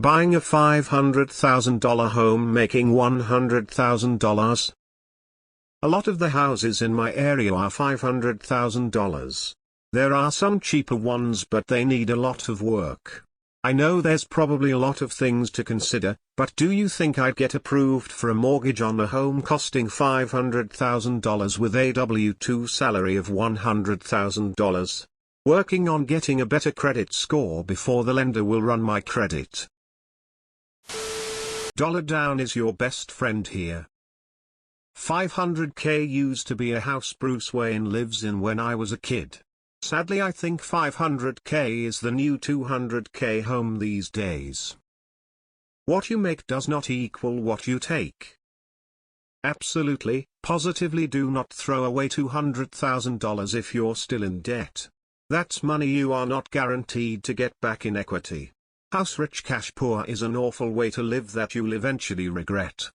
Buying a $500,000 home making $100,000? A lot of the houses in my area are $500,000. There are some cheaper ones but they need a lot of work. I know there's probably a lot of things to consider, but do you think I'd get approved for a mortgage on a home costing $500,000 with a W-2 salary of $100,000? Working on getting a better credit score before the lender will run my credit. Dollar down is your best friend here. $500K used to be a house Bruce Wayne lives in when I was a kid. Sadly I think $500K is the new $200K home these days. What you make does not equal what you take. Absolutely, positively do not throw away $200,000 if you're still in debt. That's money you are not guaranteed to get back in equity. House rich cash poor is an awful way to live that you'll eventually regret.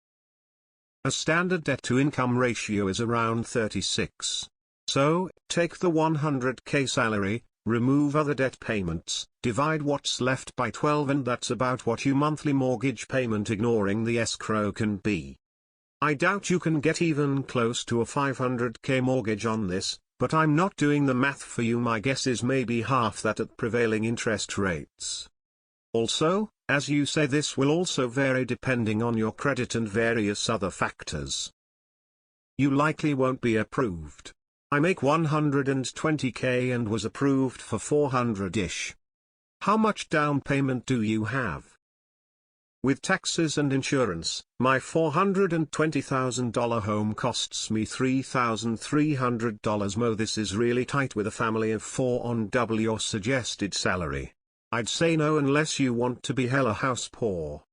A standard debt-to-income ratio is around 36. So, take the $100K salary, remove other debt payments, divide what's left by 12 and that's about what your monthly mortgage payment ignoring the escrow can be. I doubt you can get even close to a $500K mortgage on this, but I'm not doing the math for you. My guess is maybe half that at prevailing interest rates. Also, as you say, this will also vary depending on your credit and various other factors. You likely won't be approved. I make $120K and was approved for $400-ish. How much down payment do you have? With taxes and insurance, my $420,000 home costs me $3,300 more. This is really tight with a family of 4 on double your suggested salary. I'd say no unless you want to be hella house poor.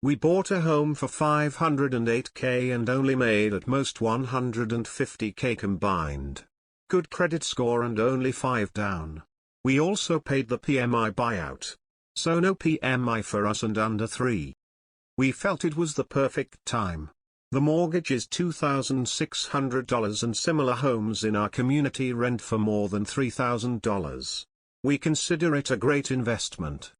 We bought a home for $508K and only made at most $150K combined. Good credit score and only 5 down. We also paid the PMI buyout. So no PMI for us and under 3. We felt it was the perfect time. The mortgage is $2,600 and similar homes in our community rent for more than $3,000. We consider it a great investment.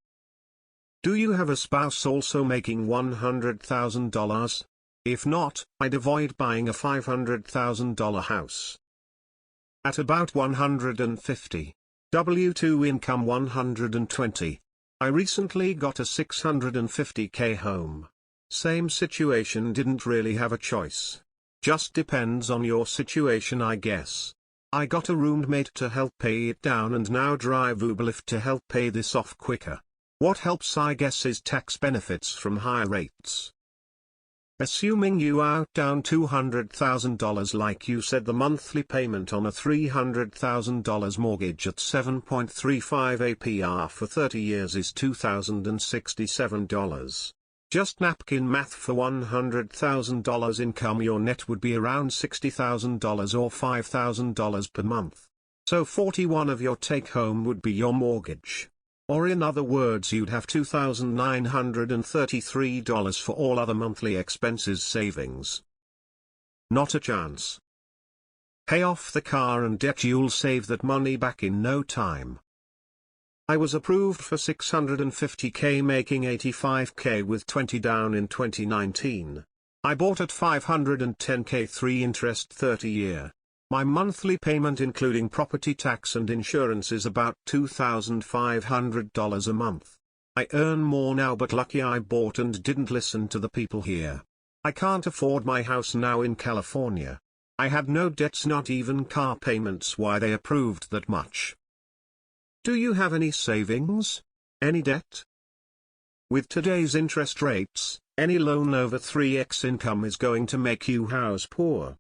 Do you have a spouse also making $100,000? If not, I'd avoid buying a $500,000 house. At about 150. W-2 income 120. I recently got a $650K home. Same situation, didn't really have a choice. Just depends on your situation, I guess. I got a roommate to help pay it down and now drive Uberlift to help pay this off quicker. What helps I guess is tax benefits from higher rates. Assuming you out down $200,000 like you said, the monthly payment on a $300,000 mortgage at 7.35 APR for 30 years is $2,067. Just napkin math, for $100,000 income your net would be around $60,000 or $5,000 per month. So 41 of your take-home would be your mortgage. Or in other words, you'd have $2,933 for all other monthly expenses savings. Not a chance. Pay off the car and debt, you'll save that money back in no time. I was approved for $650K making $85K with 20 down in 2019. I bought at $510K 3 interest 30 year. My monthly payment including property tax and insurance is about $2,500 a month. I earn more now, but lucky I bought and didn't listen to the people here. I can't afford my house now in California. I had no debts, not even car payments. Why they approved that much? Do you have any savings? Any debt? With today's interest rates, any loan over 3x income is going to make you house poor.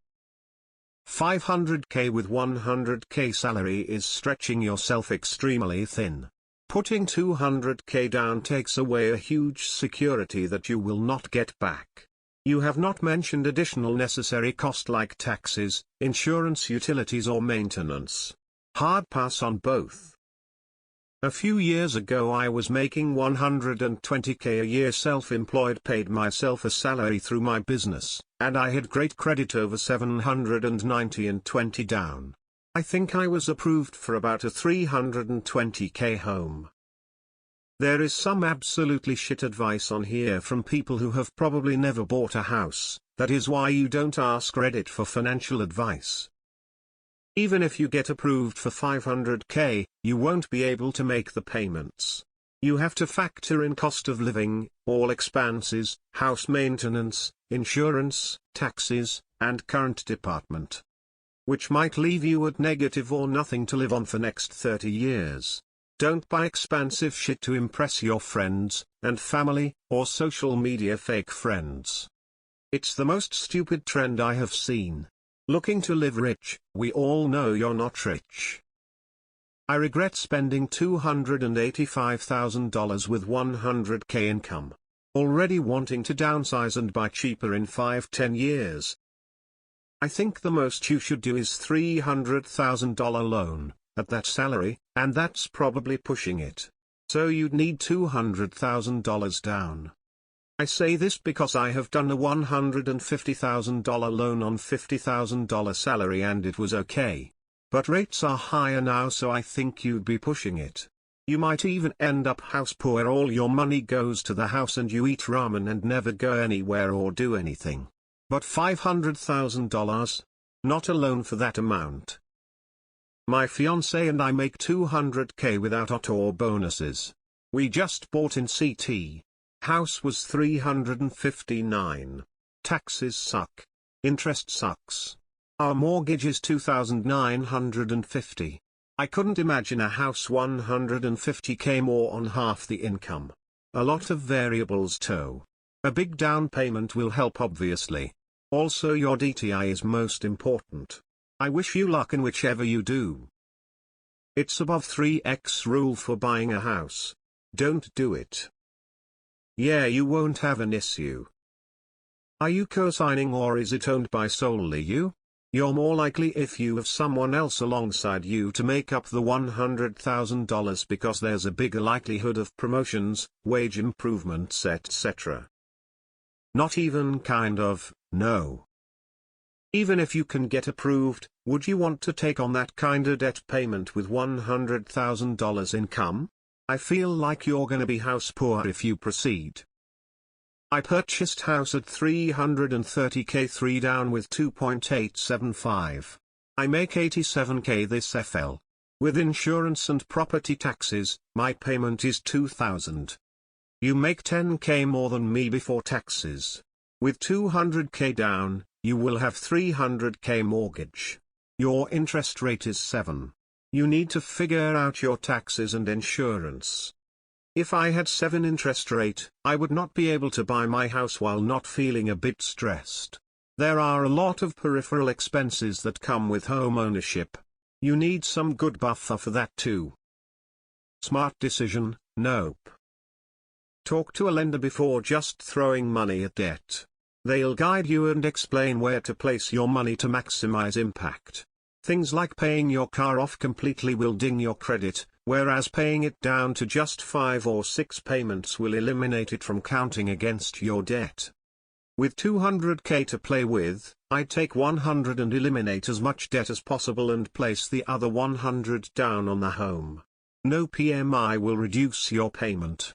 $500K with $100K salary is stretching yourself extremely thin. Putting $200K down takes away a huge security that you will not get back. You have not mentioned additional necessary cost like taxes, insurance, utilities or maintenance. Hard pass on both. A few years ago I was making $120K a year self-employed, paid myself a salary through my business, and I had great credit over 790 and 20 down. I think I was approved for about a $320K home. There is some absolutely shit advice on here from people who have probably never bought a house. That is why you don't ask Reddit for financial advice. Even if you get approved for $500K, you won't be able to make the payments. You have to factor in cost of living, all expenses, house maintenance, insurance, taxes, and current department, which might leave you at negative or nothing to live on for next 30 years. Don't buy expensive shit to impress your friends, and family, or social media fake friends. It's the most stupid trend I have seen. Looking to live rich, we all know you're not rich. I regret spending $285,000 with $100K income. Already wanting to downsize and buy cheaper in 5-10 years. I think the most you should do is $300,000 loan, at that salary, and that's probably pushing it. So you'd need $200,000 down. I say this because I have done a $150,000 loan on $50,000 salary and it was okay. But rates are higher now, so I think you'd be pushing it. You might even end up house poor where all your money goes to the house and you eat ramen and never go anywhere or do anything. But $500,000? Not a loan for that amount. My fiancé and I make $200K without auto or bonuses. We just bought in CT. House was $359. Taxes suck. Interest sucks. Our mortgage is $2,950. I couldn't imagine a house $150K more on half the income. A lot of variables too. A big down payment will help obviously. Also your DTI is most important. I wish you luck in whichever you do. It's above 3x rule for buying a house. Don't do it. Yeah, you won't have an issue. Are you co-signing or is it owned by solely you? You're more likely if you have someone else alongside you to make up the $100,000 because there's a bigger likelihood of promotions, wage improvements, etc. Not even kind of, no. Even if you can get approved, would you want to take on that kinda debt payment with $100,000 income? I feel like you're gonna be house poor if you proceed. I purchased house at $330K 3 down with 2.875. I make $87K this FL. With insurance and property taxes, my payment is $2,000. You make $10K more than me before taxes. With $200K down, you will have $300K mortgage. Your interest rate is 7. You need to figure out your taxes and insurance. If I had 7 interest rate, I would not be able to buy my house while not feeling a bit stressed. There are a lot of peripheral expenses that come with home ownership. You need some good buffer for that too. Smart decision, nope. Talk to a lender before just throwing money at debt. They'll guide you and explain where to place your money to maximize impact. Things like paying your car off completely will ding your credit, whereas paying it down to just 5 or 6 payments will eliminate it from counting against your debt. With $200K to play with, I'd take $100 and eliminate as much debt as possible and place the other $100 down on the home. No PMI will reduce your payment.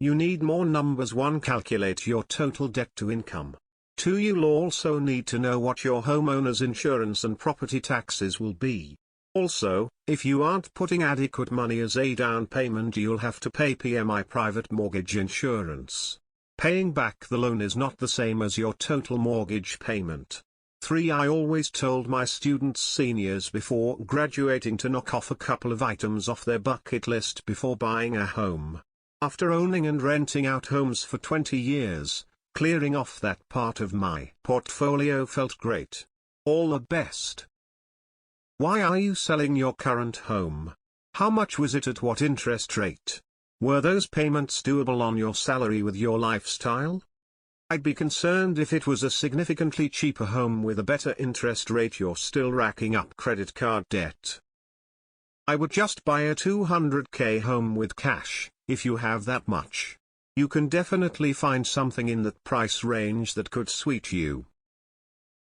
You need more numbers. 1. Calculate your total debt to income. 2. You'll also need to know what your homeowner's insurance and property taxes will be. Also, if you aren't putting adequate money as a down payment, you'll have to pay PMI private mortgage insurance. Paying back the loan is not the same as your total mortgage payment. 3. I always told my students seniors before graduating to knock off a couple of items off their bucket list before buying a home. After owning and renting out homes for 20 years, clearing off that part of my portfolio felt great. All the best. Why are you selling your current home? How much was it at what interest rate? Were those payments doable on your salary with your lifestyle? I'd be concerned if it was a significantly cheaper home with a better interest rate. You're still racking up credit card debt. I would just buy a $200K home with cash, if you have that much. You can definitely find something in that price range that could suit you.